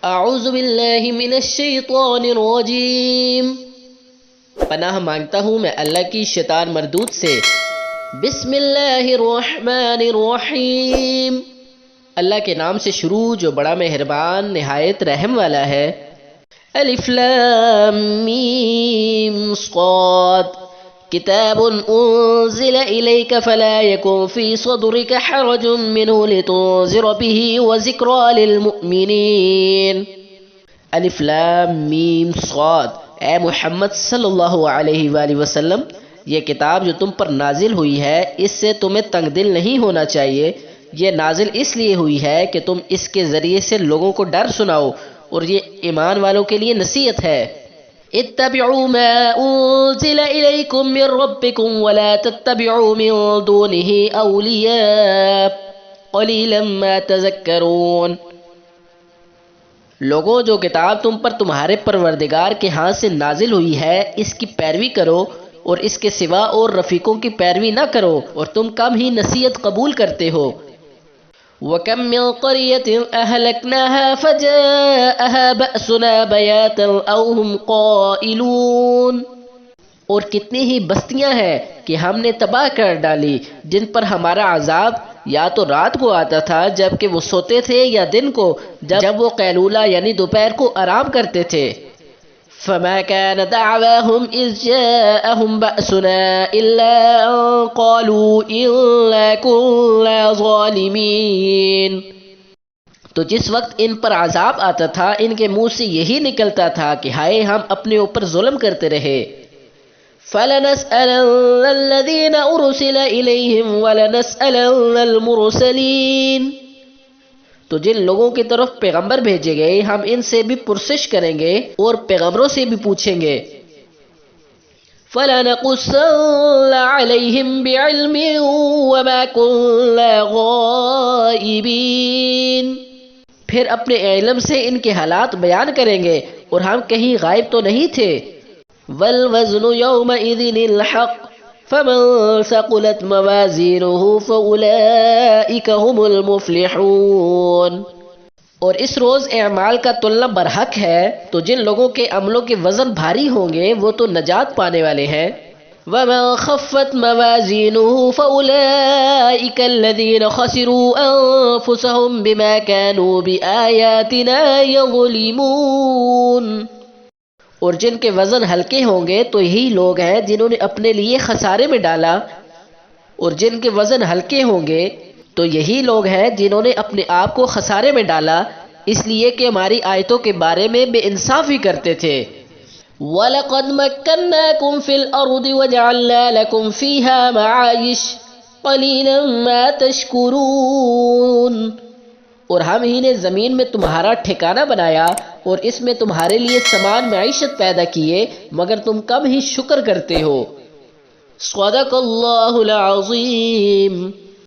اعوذ باللہ من الشیطان الرجیم، پناہ مانگتا ہوں میں اللہ کی شیطان مردود سے۔ بسم اللہ الرحمن الرحیم، اللہ کے نام سے شروع جو بڑا مہربان نہایت رحم والا ہے۔ الف لام میم صاد، کتاب انزل الیک فلا یکن فی صدرک حرج منہ لتنذر به وذکری للمؤمنین۔ الف لام میم صاد، اے محمد صلی اللہ علیہ وآلہ وسلم، یہ کتاب جو تم پر نازل ہوئی ہے اس سے تمہیں تنگ دل نہیں ہونا چاہیے۔ یہ نازل اس لیے ہوئی ہے کہ تم اس کے ذریعے سے لوگوں کو ڈر سناؤ، اور یہ ایمان والوں کے لیے نصیحت ہے۔ اتبعوا ما انزل الیکم من ربکم ولا تتبعوا من دونه اولیاء قلیلا ما تذکرون۔ لوگوں، جو کتاب تم پر تمہارے پروردگار کے ہاں سے نازل ہوئی ہے اس کی پیروی کرو، اور اس کے سوا اور رفیقوں کی پیروی نہ کرو، اور تم کم ہی نصیحت قبول کرتے ہو۔ وَكَمْ مِنْ قَرْيَةٍ أَهْلَكْنَاهَا فَجَاءَهَا بَأْسُنَا بَيَاتًا أَوْ هُمْ قَائِلُونَ، اور کتنی ہی بستیاں ہیں کہ ہم نے تباہ کر ڈالی جن پر ہمارا عذاب یا تو رات کو آتا تھا جبکہ وہ سوتے تھے، یا دن کو جب وہ قیلولہ یعنی دوپہر کو آرام کرتے تھے۔ فما كان دعواهم إذ جاءهم بأسنا إلا أن قالوا إنا كنا ظالمين، تو جس وقت ان پر عذاب آتا تھا ان کے منہ سے یہی نکلتا تھا کہ ہائے ہم اپنے اوپر ظلم کرتے رہے۔ فَلَنَسْأَلَنَّ الَّذِينَ أُرْسِلَ إِلَيْهِمْ وَلَنَسْأَلَنَّ الْمُرْسَلِينَ، تو جن لوگوں کی طرف پیغمبر بھیجے گئے ہم ان سے بھی پرسش کریں گے اور پیغمبروں سے بھی پوچھیں گے۔ فَلَنَقُصَّنَّ عَلَيْهِمْ بِعِلْمٍ وَمَا كُنَّا غَائِبِينَ، پھر اپنے علم سے ان کے حالات بیان کریں گے اور ہم کہیں غائب تو نہیں تھے۔ وَالْوَزْنُ يَوْمَئِذٍ الْحَقُّ فَمَنْ ثَقُلَتْ مَوَازِينُهُ فَأُولَئِكَ هُمُ الْمُفْلِحُونَ، اور اس روز اعمال کا تلنا برحق ہے، تو جن لوگوں کے عملوں کے وزن بھاری ہوں گے وہ تو نجات پانے والے ہیں۔ وَمَنْ خَفَّتْ مَوَازِينُهُ فَأُولَئِكَ الَّذِينَ خَسِرُوا أَنفُسَهُمْ بِمَا كَانُوا بِآيَاتِنَا يَظْلِمُونَ، اور جن کے وزن ہلکے ہوں گے تو یہی لوگ ہیں جنہوں نے اپنے لیے خسارے میں ڈالا، اور جن کے وزن ہلکے ہوں گے تو یہی لوگ ہیں جنہوں نے اپنے آپ کو خسارے میں ڈالا اس لیے کہ ہماری آیتوں کے بارے میں بے انصافی کرتے تھے۔ وَلَقَدْ مَكَّنَّاكُمْ فِي الْأَرْضِ وَجَعَلْنَا لَكُمْ فِيهَا مَعَايِشَ قَلِيلًا مَا تَشْكُرُونَ، اور ہم ہی نے زمین میں تمہارا ٹھکانہ بنایا اور اس میں تمہارے لیے سامان معیشت پیدا کیے، مگر تم کم ہی شکر کرتے ہو۔ صدق اللہ العظیم۔